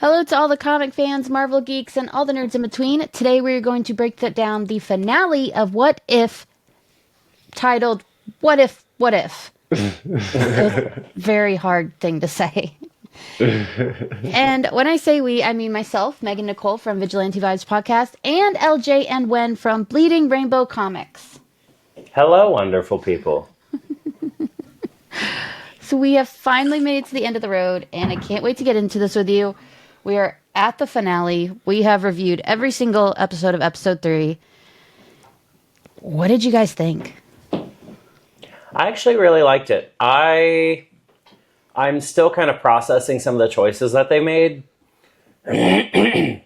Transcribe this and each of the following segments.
Hello to all the comic fans, Marvel geeks, and all the nerds in between. Today we're going to break down the finale of What If, titled What If, What If. Very hard thing to say. And when I say we, I mean myself, Megan Nicole from Vigilante Vibes Podcast, and LJ and Wen from Bleeding Rainbow Comics. Hello, wonderful people. So we have finally made it to the end of the road, and I can't wait to get into this with you. We are at the finale. We have reviewed every single episode of episode 3. What did you guys think? I actually really liked it. I'm still kind of processing some of the choices that they made. And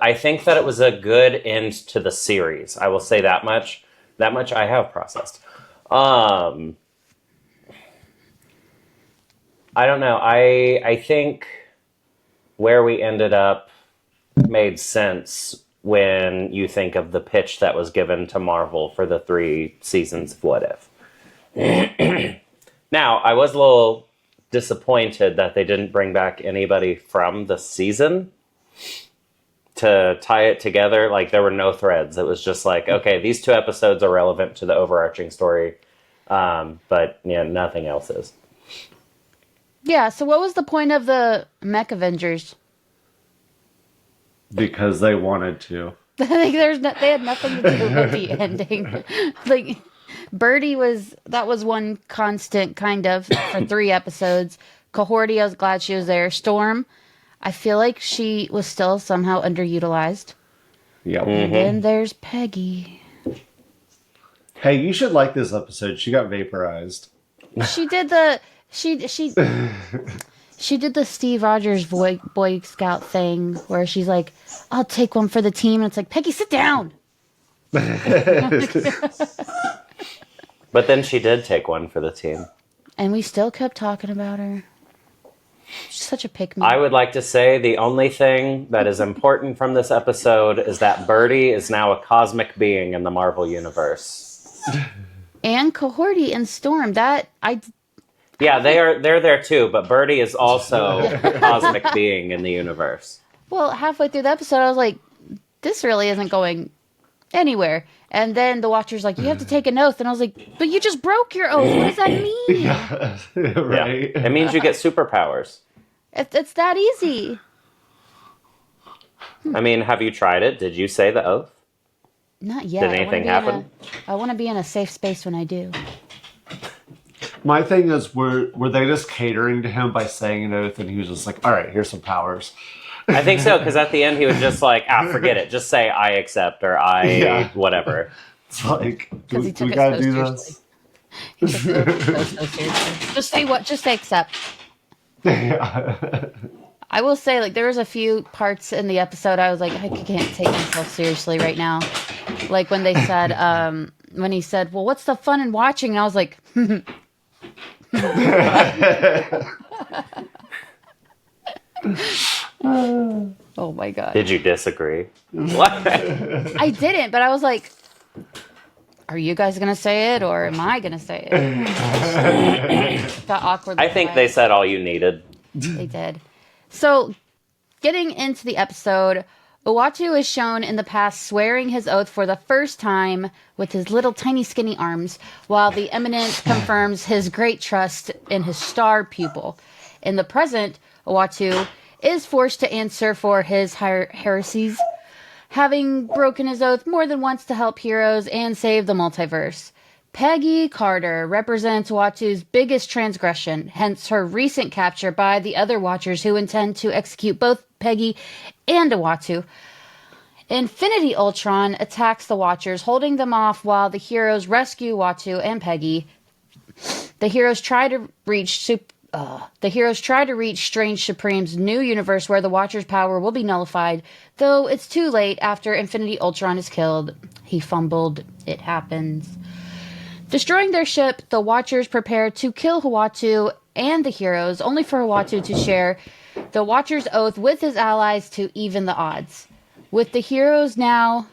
I think that it was a good end to the series. I will say that much. That much I have processed. I don't know. I think where we ended up made sense when you think of the pitch that was given to Marvel for the 3 seasons of What If. Now, I was a little disappointed that they didn't bring back anybody from the season to tie it together. Like, there were no threads. It was just like, okay, these 2 episodes are relevant to the overarching story, but yeah, nothing else is. Yeah, so what was the point of the Mech Avengers? Because they wanted to. Like, they had nothing to do with the ending. Like, Birdie that was one constant, kind of, for 3 episodes. Cohorty, I was glad she was there. Storm, I feel like she was still somehow underutilized. Yep. And then there's Peggy. Hey, you should like this episode. She got vaporized. She did the... She did the Steve Rogers Boy Scout thing where she's like, I'll take one for the team. And it's like, Peggy, sit down. But then she did take one for the team. And we still kept talking about her. She's such a pick-me. I would like to say the only thing that is important from this episode is that Birdie is now a cosmic being in the Marvel Universe. And Cohorty and Storm. Yeah, they're there too, but Birdie is also a cosmic being in the universe. Well, halfway through the episode, I was like, this really isn't going anywhere. And then the Watcher's like, you have to take an oath. And I was like, but you just broke your oath. What does that mean? Yeah, right. Yeah. It means you get superpowers. It's that easy. I mean, have you tried it? Did you say the oath? Not yet. Did anything happen? I want to be in a safe space when I do. My thing is, were they just catering to him by saying an oath, and he was just like, all right, here's some powers. I think so, because at the end he was just like, forget it. Just say I accept or I whatever. It's like, do we took it gotta so do seriously. this? He took it so seriously. Just say what? Just say accept. Yeah. I will say, like, there was a few parts in the episode I was like, I can't take myself seriously right now. Like when they said, when he said, well, what's the fun in watching? And I was like, oh my god. Did you disagree? What? I didn't, but I was like, are you guys gonna say it or am I gonna say it? Got awkward. I think they said all you needed. They did. So, getting into the episode, Uatu is shown in the past swearing his oath for the first time with his little tiny skinny arms, while the Eminence confirms his great trust in his star pupil. In the present, Uatu is forced to answer for his heresies, having broken his oath more than once to help heroes and save the multiverse. Peggy Carter represents Uatu's biggest transgression, hence her recent capture by the other Watchers who intend to execute both Peggy and Uatu. Infinity Ultron attacks the Watchers, holding them off while the heroes rescue Uatu and Peggy. The heroes try to reach Strange Supreme's new universe where the Watcher's power will be nullified, though it's too late after Infinity Ultron is killed. He fumbled. It happens. Destroying their ship, the Watchers prepare to kill Uatu and the heroes, only for Uatu to share the Watcher's oath with his allies to even the odds. With the heroes now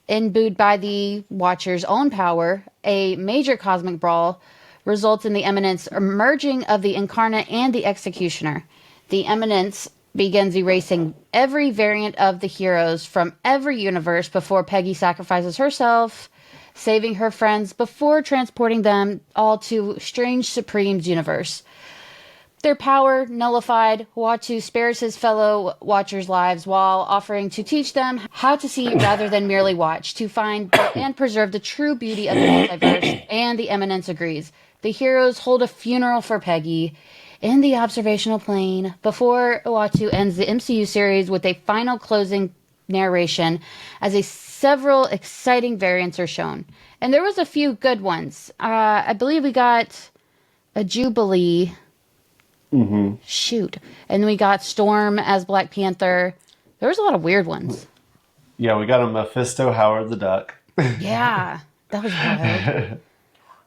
imbued by the Watcher's own power, a major cosmic brawl results in the Eminence merging of the Incarnate and the Executioner. the Eminence begins erasing every variant of the heroes from every universe before Peggy sacrifices herself, saving her friends before transporting them all to Strange Supreme's universe. Their power nullified, Uatu spares his fellow Watchers' lives while offering to teach them how to see rather than merely watch, to find and preserve the true beauty of the multiverse, and the Eminence agrees. The heroes hold a funeral for Peggy in the observational plane before Uatu ends the MCU series with a final closing narration as several exciting variants are shown. And there was a few good ones. I believe we got a Jubilee. Mm-hmm. Shoot. And we got Storm as Black Panther. There was a lot of weird ones. Yeah, we got a Mephisto Howard the Duck. Yeah, that was wild.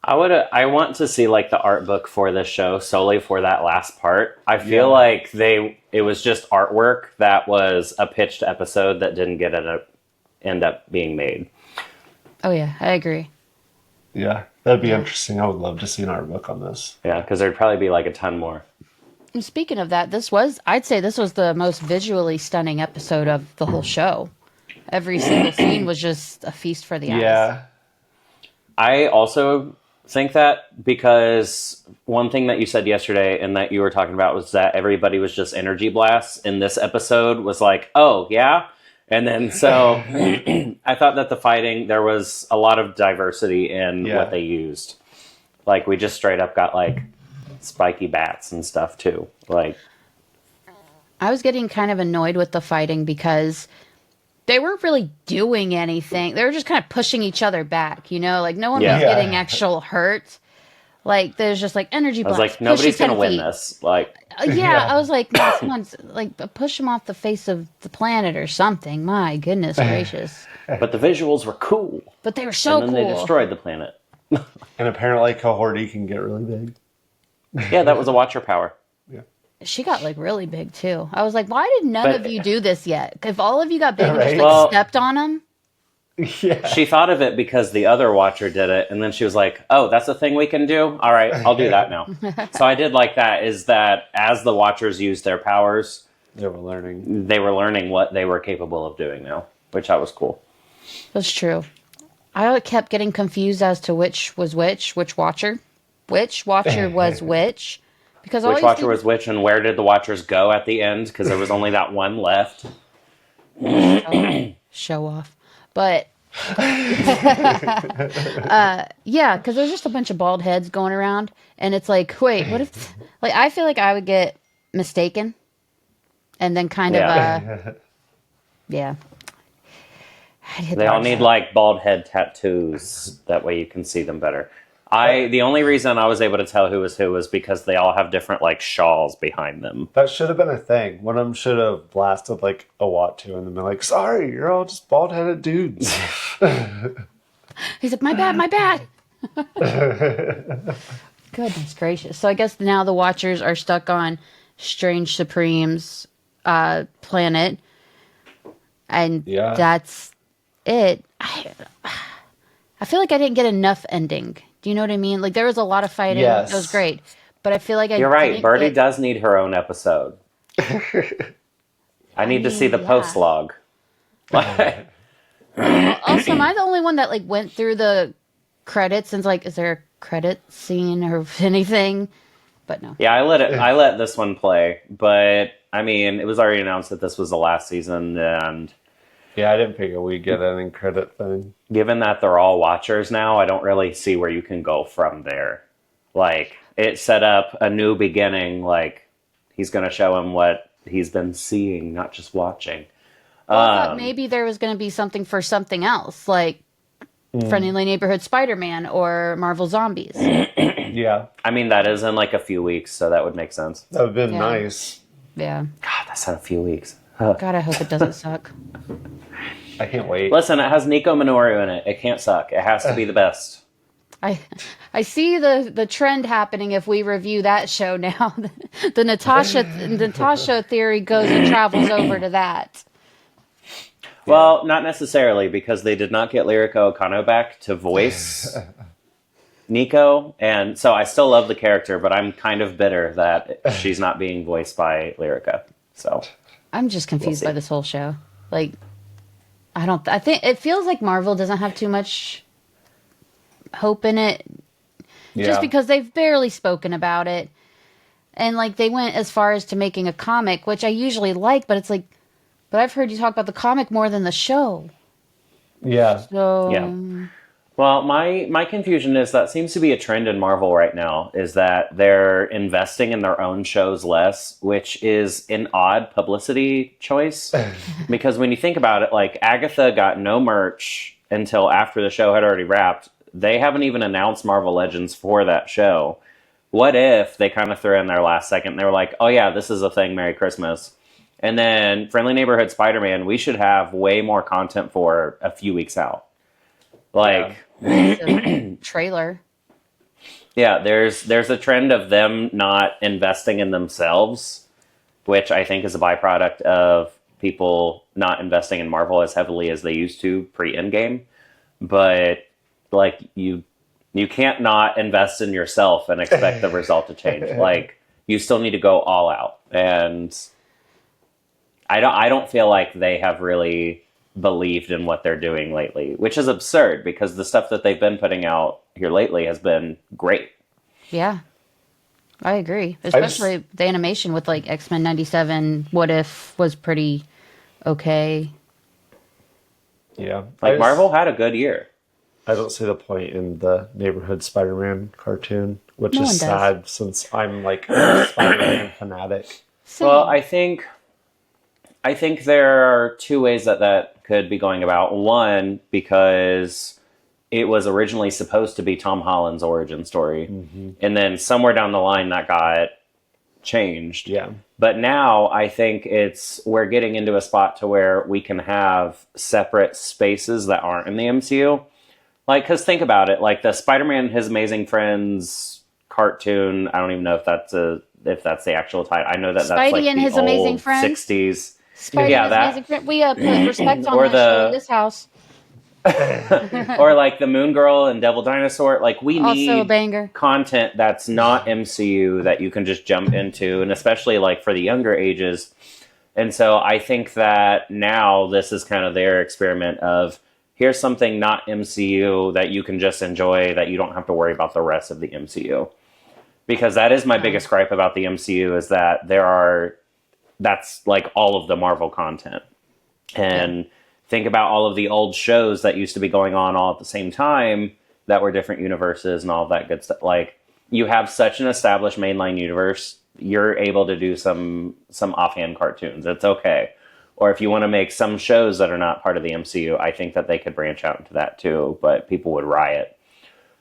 I want to see like the art book for this show solely for that last part. I feel like it was just artwork that was a pitched episode that didn't end up being made. Oh yeah, I agree. Yeah, that'd be interesting. I would love to see an art book on this. Yeah, because there'd probably be like a ton more. And speaking of that, I'd say this was the most visually stunning episode of the whole show. Every single scene was just a feast for the eyes. Yeah. I also think that because one thing that you said yesterday and that you were talking about was that everybody was just energy blasts in this episode was like, oh, yeah? And then so I thought that the fighting, there was a lot of diversity in what they used. Like we just straight up got like spiky bats and stuff too. Like I was getting kind of annoyed with the fighting because they weren't really doing anything. They were just kind of pushing each other back, you know? Like no one was getting actual hurt. Like there's just like energy blast. I was like, nobody's gonna win this. Like I was like, no, someone's like push them off the face of the planet or something. My goodness gracious. But the visuals were cool. But they were so and then they destroyed the planet. And apparently Cohorty can get really big. Yeah, that was a Watcher power. Yeah. She got like really big too. I was like, why did none of you do this yet? If all of you got big and just like stepped on them. Yeah. She thought of it because the other Watcher did it, and then she was like, oh, that's a thing we can do? All right, I'll do that now. So I did like that, is that as the Watchers used their powers, they were learning what they were capable of doing now, which I was cool. That's true. I kept getting confused as to which was which Watcher. Which Watcher was which. Because which Watcher was which, and where did the Watchers go at the end? Because there was only that one left. Show off. But, yeah, because there's just a bunch of bald heads going around. And it's like, wait, what if... Like, I feel like I would get mistaken. And then kind of, yeah. They all need, like, bald head tattoos. That way you can see them better. The only reason I was able to tell who was because they all have different like shawls behind them. That should have been a thing. One of them should have blasted like a Uatu and then been like, sorry, you're all just bald-headed dudes. He's like, my bad. Goodness gracious. So I guess now the Watchers are stuck on Strange Supreme's planet. And that's it. I feel like I didn't get enough ending. Do you know what I mean? Like, there was a lot of fighting. Yes. It was great. But I feel like You're right. Birdie does need her own episode. I need to see the post log. Also, am I the only one that, like, went through the credits and was like, is there a credit scene or anything? But no. Yeah, I let this one play. But, I mean, it was already announced that this was the last season, and... Yeah, I didn't figure we'd get an end credit thing. Given that they're all Watchers now, I don't really see where you can go from there. Like, it set up a new beginning. Like, he's going to show him what he's been seeing, not just watching. Well, I thought maybe there was going to be something for something else, like Friendly Neighborhood Spider-Man or Marvel Zombies. Yeah. I mean, that is in like a few weeks, so that would make sense. That would have been nice. Yeah. God, that's in a few weeks. God, I hope it doesn't suck. I can't wait. Listen, it has Nico Minoru in it. It can't suck. It has to be the best. I see the trend happening if we review that show now. The Natasha theory goes and travels over to that. Well, not necessarily, because they did not get Lyrica Okano back to voice Nico, and so I still love the character, but I'm kind of bitter that she's not being voiced by Lyrica. So I'm just confused see. by this whole show. Like, I think it feels like Marvel doesn't have too much hope in it, just because they've barely spoken about it. And, like, they went as far as to making a comic, which I usually like, but it's like, but I've heard you talk about the comic more than the show. Yeah. So, yeah. Well, my confusion is that seems to be a trend in Marvel right now, is that they're investing in their own shows less, which is an odd publicity choice. Because when you think about it, like, Agatha got no merch until after the show had already wrapped. They haven't even announced Marvel Legends for that show. What if they kind of threw in their last second, they were like, oh yeah, this is a thing, Merry Christmas. And then Friendly Neighborhood Spider-Man, we should have way more content for a few weeks out. Like, trailer. Yeah, there's a trend of them not investing in themselves, which I think is a byproduct of people not investing in Marvel as heavily as they used to pre-Endgame. But like you can't not invest in yourself and expect the result to change. Like, you still need to go all out. And I don't feel like they have really believed in what they're doing lately, which is absurd because the stuff that they've been putting out here lately has been great. Yeah, I agree. Especially the animation with like X-Men 97, What If was pretty okay. Yeah. Like, Marvel had a good year. I don't see the point in the Neighborhood Spider-Man cartoon, which No is one does. sad since I'm like a Spider-Man fanatic. Same. Well, I think there are two ways that could be going about. One, because it was originally supposed to be Tom Holland's origin story. Mm-hmm. And then somewhere down the line that got changed. Yeah. But now I think we're getting into a spot to where we can have separate spaces that aren't in the MCU. Like, because think about it, like the Spider-Man His Amazing Friends cartoon, I don't even know if that's the actual title. I know that that's Spidey like and the His old Amazing Friends? 60s. Spidey Yeah, and His that- Amazing Friend. We put respect on Or that show in this house. Or like the Moon Girl and Devil Dinosaur. Like, we Also a need banger. content that's not MCU that you can just jump into, and especially like for the younger ages. And so I think that now this is kind of their experiment of, here's something not MCU that you can just enjoy, that you don't have to worry about the rest of the MCU. Because that is my biggest gripe about the MCU, is that that's like all of the Marvel content. And think about all of the old shows that used to be going on all at the same time that were different universes and all of that good stuff. Like, you have such an established mainline universe, you're able to do some offhand cartoons. It's okay. Or if you want to make some shows that are not part of the MCU, I think that they could branch out into that too, but people would riot.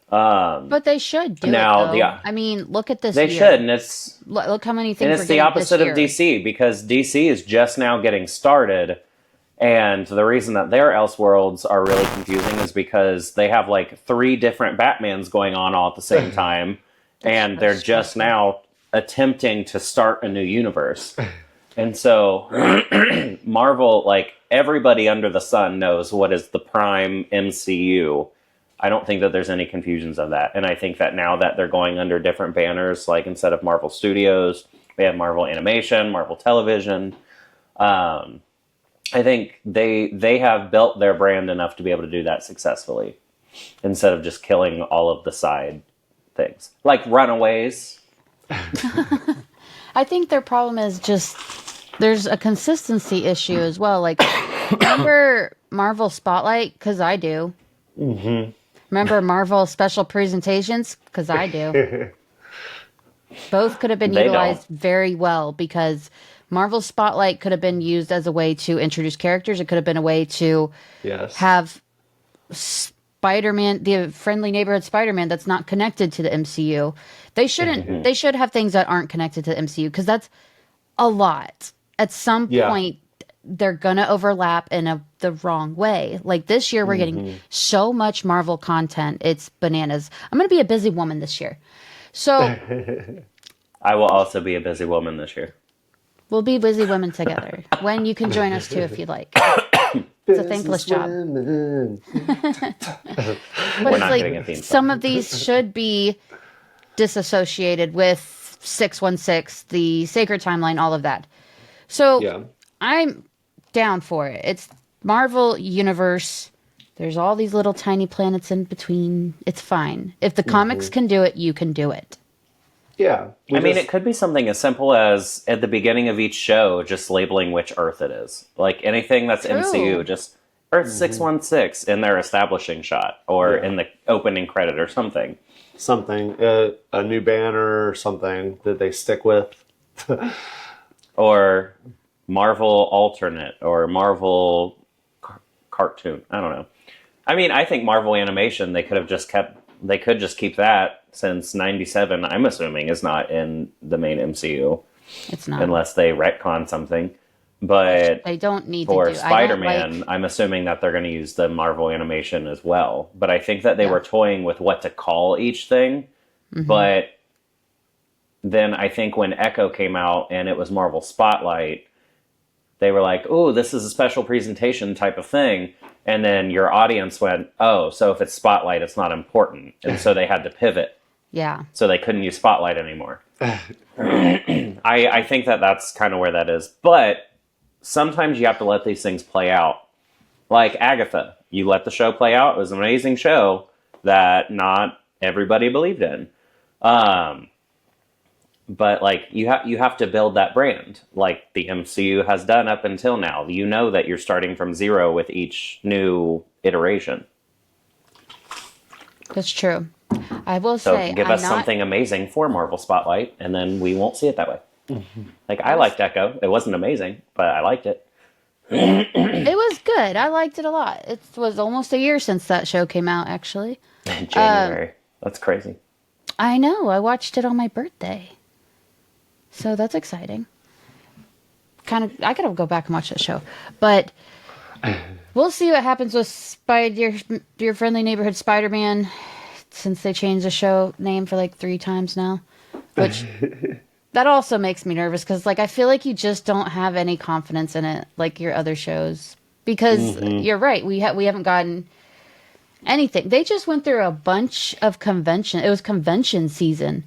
But they should do now, it, though. yeah. I mean, look at this They year. should, and Look how many things and we're it's the getting opposite this of year. DC, because DC is just now getting started. And the reason that their Elseworlds are really confusing is because they have like 3 different Batmans going on all at the same time. And they're just now attempting to start a new universe. And so Marvel, like, everybody under the sun knows what is the prime MCU. I don't think that there's any confusions of that. And I think that now that they're going under different banners, like instead of Marvel Studios, we have Marvel Animation, Marvel Television. I think they have built their brand enough to be able to do that successfully, instead of just killing all of the side things. Like Runaways. I think their problem is just there's a consistency issue as well. Like, remember Marvel Spotlight? Because I do. Mm-hmm. Remember Marvel Special Presentations? Because I do. Both could have been utilized very well, because Marvel Spotlight could have been used as a way to introduce characters. It could have been a way to have Spider-Man, the Friendly Neighborhood Spider-Man, that's not connected to the MCU. They shouldn't. They should have things that aren't connected to the MCU, because that's a lot. At some point, they're gonna overlap in the wrong way. Like this year, we're getting so much Marvel content. It's bananas. I'm gonna be a busy woman this year, so I will also be a busy woman this year. we'll be busy women together. When you can join us too, if you'd like. It's a thankless job. Women. But We're it's not like getting a theme song. some of these should be disassociated with 616, the sacred timeline, all of that. So Yeah. I'm down for it. It's Marvel Universe. There's all these little tiny planets in between. It's fine. If the comics can do it, you can do it. Yeah. I mean, it could be something as simple as at the beginning of each show, just labeling which Earth it is. Like anything that's True. MCU, just Earth 616 in their establishing shot or in the opening credit or something. Something, a new banner or something that they stick with. Or Marvel alternate or Marvel cartoon. I don't know. I mean, I think Marvel animation, they could just keep that since 97, I'm assuming, is not in the main MCU. It's not. Unless they retcon something. But they don't need for to do. Spider-Man, I'm assuming that they're going to use the Marvel animation as well. But I think that they were toying with what to call each thing. But then I think when Echo came out and it was Marvel Spotlight, they were like, "Ooh, this is a special presentation type of thing." And then your audience went, "Oh, so if it's Spotlight, it's not important." And so they had to pivot. Yeah. So they couldn't use Spotlight anymore. I think that that's kind of where that is. But sometimes you have to let these things play out. Like Agatha. You let the show play out. It was an amazing show that not everybody believed in. But like you have to build that brand like the MCU has done up until now. You know that you're starting from zero with each new iteration. That's true. I will So say, give us something amazing for Marvel Spotlight, and then we won't see it that way. Like I liked Echo. It wasn't amazing, but I liked it. It was good. I liked it a lot. It was almost a year since that show came out, actually. January. That's crazy. I know. I watched it on my birthday. So that's exciting. I gotta go back and watch that show. But we'll see what happens with your friendly neighborhood Spider-Man, since they changed the show name for like 3 times now. Which that also makes me nervous because like I feel like you just don't have any confidence in it like your other shows. Because you're right, we haven't gotten anything. They just went through a bunch of convention. It was convention season.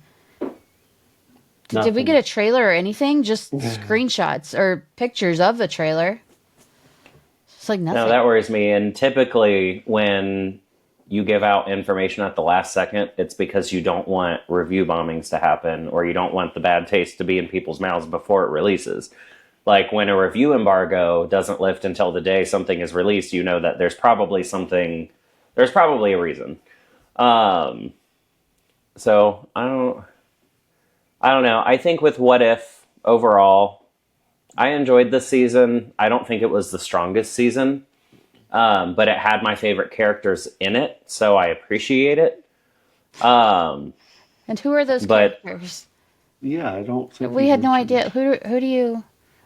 Did we get a trailer or anything? Just screenshots or pictures of the trailer. It's like nothing. No, that worries me. And typically when you give out information at the last second, it's because you don't want review bombings to happen or you don't want the bad taste to be in people's mouths before it releases. Like when a review embargo doesn't lift until the day something is released, you know that there's probably a reason. So I don't know. I think with What If, overall, I enjoyed this season. I don't think it was the strongest season, but it had my favorite characters in it, so I appreciate it. And who are those characters? Yeah, I don't think we had no idea. Who are you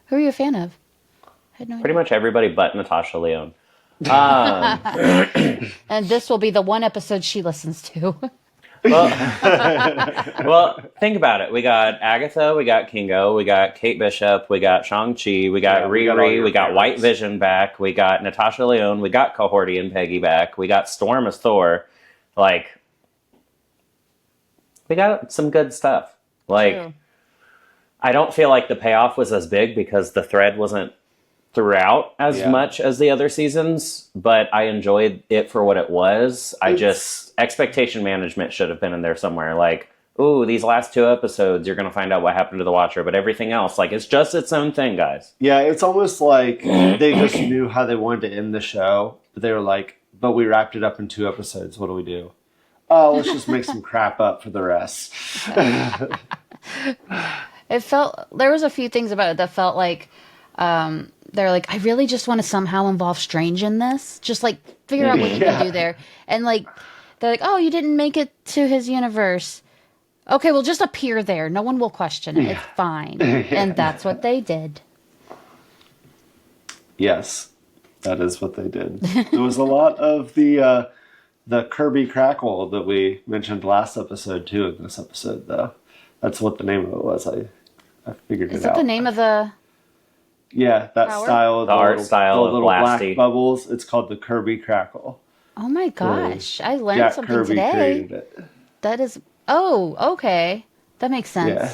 a fan of? I had no idea. Pretty much everybody but Natasha Lyonne. And this will be the one episode she listens to. Well, think about it. We got Agatha, we got Kingo, we got Kate Bishop, we got Shang-Chi, we got Riri, we got White Vision back, we got Natasha Lyonne, we got Cohorty and Peggy back, we got Storm as Thor. Like, we got some good stuff. Like, True. I don't feel like the payoff was as big because the thread wasn't throughout as much as the other seasons, but I enjoyed it for what it was. Expectation management should have been in there somewhere. Like, ooh, these last 2 episodes, you're going to find out what happened to the Watcher, but everything else, like, it's just its own thing, guys. Yeah, it's almost like they just knew how they wanted to end the show, but they were like, but we wrapped it up in 2 episodes. What do we do? Oh, let's just make some crap up for the rest. It felt, there was a few things about it that felt like, they're like, I really just want to somehow involve Strange in this. Just like figure out what you can do there. And like, they're like, oh, you didn't make it to his universe. Okay, well, just appear there. No one will question it. It's fine. And that's what they did. Yes, that is what they did. There was a lot of the Kirby crackle that we mentioned last episode too. In this episode, though, that's what the name of it was. I figured it out. Is that the name of the Yeah, that Power? style. The art style the of little Blasty. black bubbles. It's called the Kirby Crackle. Oh my gosh. I learned Jack something Kirby today. created it. That is. Oh, okay. That makes sense. Yeah.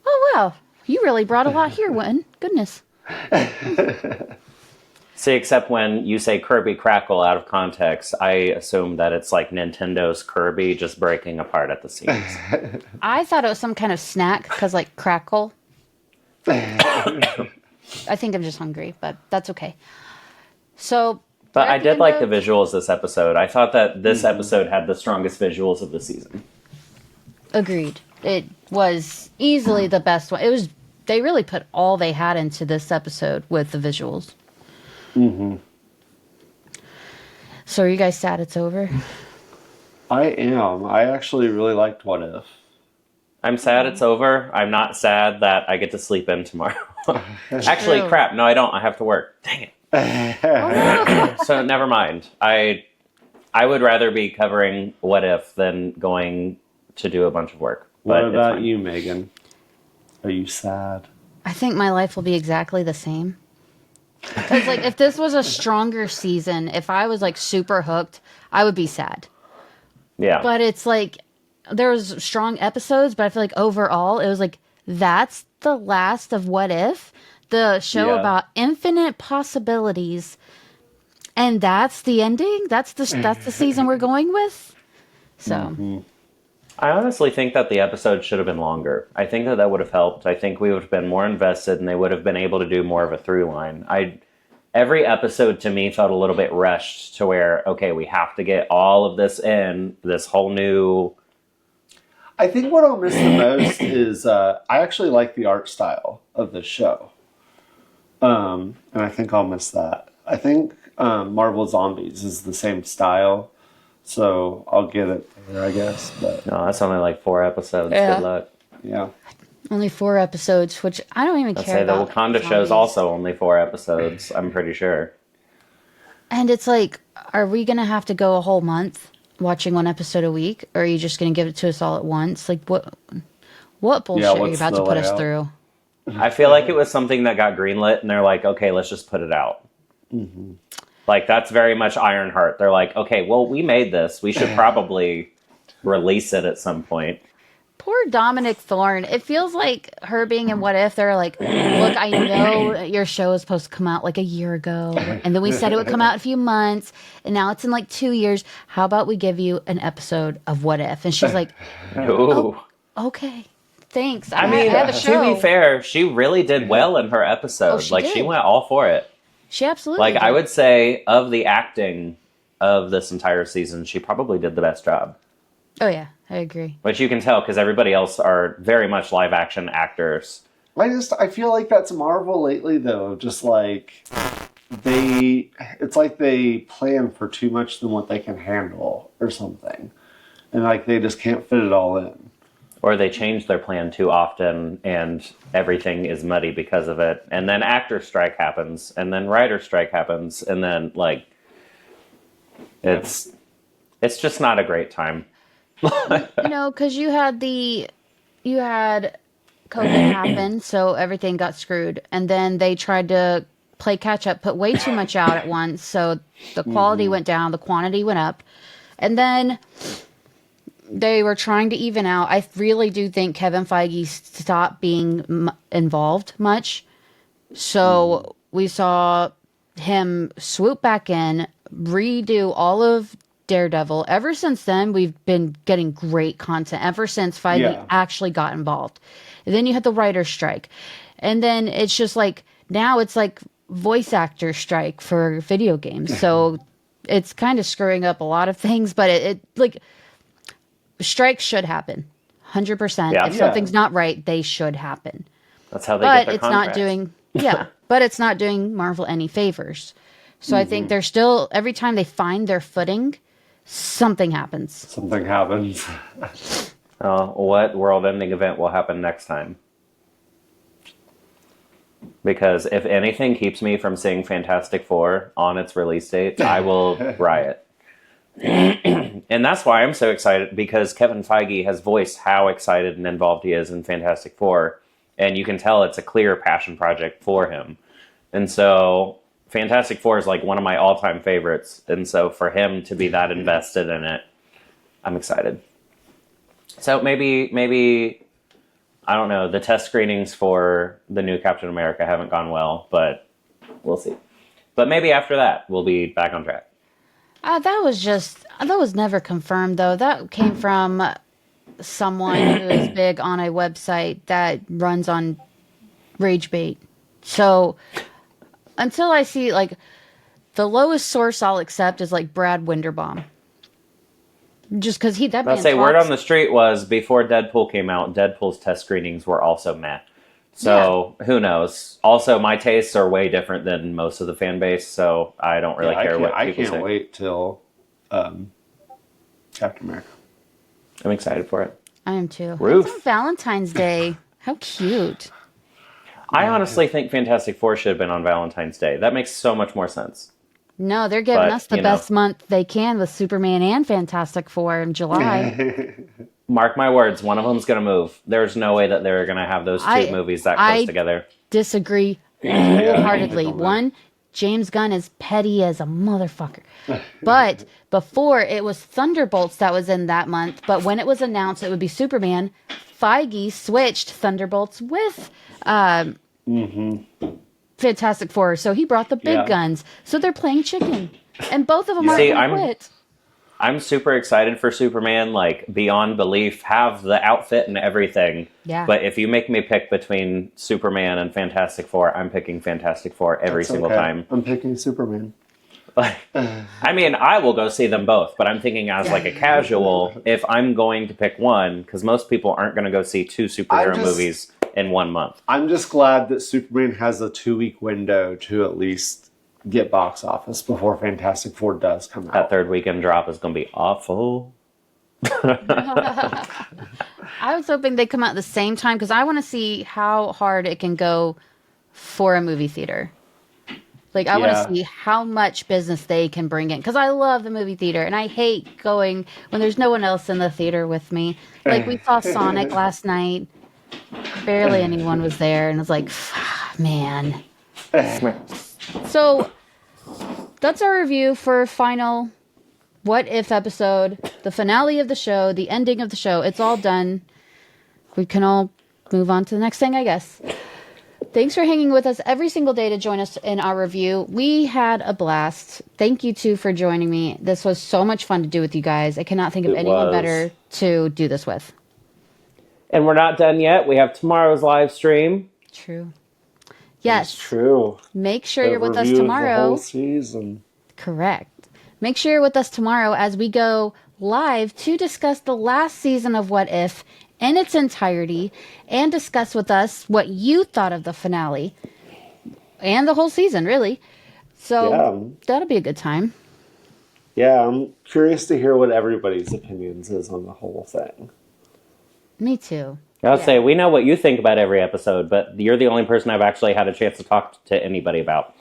Oh, wow. You really brought a lot here, Wen. Goodness. See, except when you say Kirby Crackle out of context, I assume that it's like Nintendo's Kirby just breaking apart at the seams. I thought it was some kind of snack because, like, crackle. I think I'm just hungry, but that's okay. So. But we're I at the did end like of- the visuals this episode. I thought that this episode had the strongest visuals of the season. Agreed. It was easily the best one. It was. They really put all they had into this episode with the visuals. Mm-hmm. So are you guys sad it's over? I am. I actually really liked What If. I'm sad it's over. I'm not sad that I get to sleep in tomorrow. Actually, True. crap. No, I don't. I have to work. Dang it. So never mind. I would rather be covering What If than going to do a bunch of work. What But it's about fine. you, Megan? Are you sad? I think my life will be exactly the same. Because, like, if this was a stronger season, if I was, like, super hooked, I would be sad. Yeah. But it's, like, there was strong episodes, but I feel like overall, it was, like, that's the last of What If, the show Yeah. about infinite possibilities, and that's the ending? That's the season we're going with? So, I honestly think that the episode should have been longer. I think that would have helped. I think we would have been more invested and they would have been able to do more of a through line. Every episode to me felt a little bit rushed to where, okay, we have to get all of this in, this whole new... I think what I'll miss the most is I actually like the art style of the show. And I think I'll miss that. I think Marvel Zombies is the same style. So I'll get it there, I guess. But No, that's only like 4 episodes. Yeah. Good luck. yeah. only 4 episodes, which I don't even Let's care say the about. Wakanda show's zombies. also only 4 episodes, I'm pretty sure. And it's like, are we going to have to go a whole month watching 1 episode a week? Or are you just going to give it to us all at once? Like, what bullshit are you what's about the to put us layout? through? I feel like it was something that got greenlit and they're like, okay, let's just put it out. Like, that's very much Ironheart. They're like, okay, well, we made this. We should probably release it at some point. Poor Dominic Thorne. It feels like her being in What If, they're like, look, I know your show is supposed to come out like a year ago. And then we said it would come out in a few months. And now it's in like 2 years. How about we give you an episode of What If? And she's like, Ooh. okay, thanks. I mean, have a to show. be fair, she really did well in her episode. Oh, she Like, did. she went all for it. She absolutely Like, did. I would say, of the acting of this entire season, she probably did the best job. Oh, yeah, I agree. Which you can tell because everybody else are very much live action actors. I feel like that's Marvel lately though. Just like it's like they plan for too much than what they can handle or something. And like they just can't fit it all in. Or they change their plan too often and everything is muddy because of it. And then actor strike happens. And then writer strike happens. And then, like, it's just not a great time. You know, because you had COVID happen, so everything got screwed. And then they tried to play catch up, put way too much out at once. So the quality went down, the quantity went up. And then they were trying to even out. I really do think Kevin Feige stopped being involved much. So we saw him swoop back in, redo all of Daredevil. Ever since then, we've been getting great content. Ever since Feige actually got involved. And then you had the writer's strike. And then it's just like, now it's like voice actor strike for video games. So it's kind of screwing up a lot of things, but it like, strikes should happen. 100%. Yeah. If something's not right, they should happen. That's how they But get their it's contracts. not doing, but it's not doing Marvel any favors. So I think they're still, every time they find their footing, something happens. Something happens. What world-ending event will happen next time? Because if anything keeps me from seeing Fantastic Four on its release date, I will riot. And that's why I'm so excited, because Kevin Feige has voiced how excited and involved he is in Fantastic Four. and you can tell it's a clear passion project for him. And so Fantastic Four is like one of my all-time favorites. And so for him to be that invested in it, I'm excited. So maybe I don't know, the test screenings for the new Captain America haven't gone well, but we'll see. But maybe after that, we'll be back on track. That was never confirmed, though. That came from someone who is big on a website that runs on rage bait. So until I see, like, the lowest source I'll accept is like Brad Winderbaum. Just because that man I'll say talks. word on the street was before Deadpool came out, Deadpool's test screenings were also met. So who knows? Also, my tastes are way different than most of the fan base, so I don't really care what people say. I can't wait till Captain America. I'm excited for it. I am too. Ruth. It's on Valentine's Day. How cute. I honestly think Fantastic Four should have been on Valentine's Day. That makes so much more sense. No, they're giving us the best month they can with Superman and Fantastic Four in July. Mark my words, one of them's going to move. There's no way that they're going to have those two movies that close together. Disagree wholeheartedly. One, James Gunn is petty as a motherfucker. But before, it was Thunderbolts that was in that month. But when it was announced it would be Superman, Feige switched Thunderbolts with Fantastic Four. So he brought the big guns. So they're playing chicken. And both of them aren't going to quit. I'm super excited for Superman, like, beyond belief, have the outfit and everything. Yeah. But if you make me pick between Superman and Fantastic Four, I'm picking Fantastic Four every single time. I'm picking Superman. I mean, I will go see them both, but I'm thinking as like a casual, if I'm going to pick one, because most people aren't going to go see two superhero movies in 1 month. I'm just glad that Superman has a 2-week window to at least get box office before Fantastic Four does come out. That third weekend drop is going to be awful. I was hoping they'd come out at the same time because I want to see how hard it can go for a movie theater. Like, I want to see how much business they can bring in. Because I love the movie theater, and I hate going when there's no one else in the theater with me. Like, we saw Sonic last night. Barely anyone was there, and I was like, man. So, that's our review for final What If episode, the finale of the show, the ending of the show. It's all done. We can all move on to the next thing, I guess. Thanks for hanging with us every single day to join us in our review. We had a blast. Thank you, too, for joining me. This was so much fun to do with you guys. I cannot think of anyone better to do this with. And we're not done yet. We have tomorrow's live stream. True. Yes. It's true. Make sure you're with us tomorrow. The whole season. Correct. Make sure you're with us tomorrow as we go live to discuss the last season of What If in its entirety and discuss with us what you thought of the finale and the whole season, really. So that'll be a good time. Yeah, I'm curious to hear what everybody's opinions is on the whole thing. Me too. I'll say, we know what you think about every episode, but you're the only person I've actually had a chance to talk to anybody about.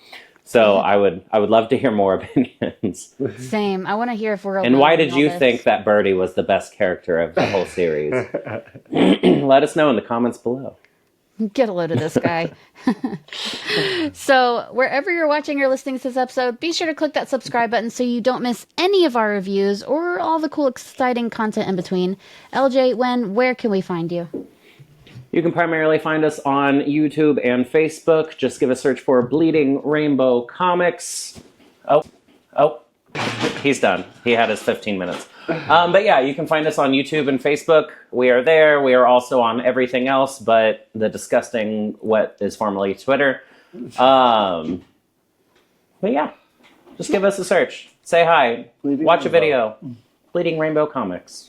So I would love to hear more opinions. Same. I want to hear if we're And why did you think that Birdie was the best character of the whole series? Let us know in the comments below. Get a load of this guy. So wherever you're watching or listening to this episode, be sure to click that subscribe button so you don't miss any of our reviews or all the cool, exciting content in between. LJ, Wen, where can we find you? You can primarily find us on YouTube and Facebook. Just give a search for Bleeding Rainbow Comics. Oh, he's done. He had his 15 minutes. But yeah, you can find us on YouTube and Facebook. We are there. We are also on everything else but the disgusting what is formerly Twitter. But yeah, just give us a search. Say hi. Watch a video. Bleeding Rainbow Comics.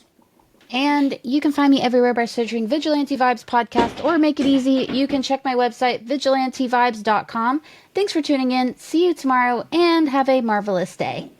And you can find me everywhere by searching Vigilante Vibes Podcast, or make it easy, you can check my website, vigilantevibes.com. Thanks for tuning in. See you tomorrow, and have a marvelous day.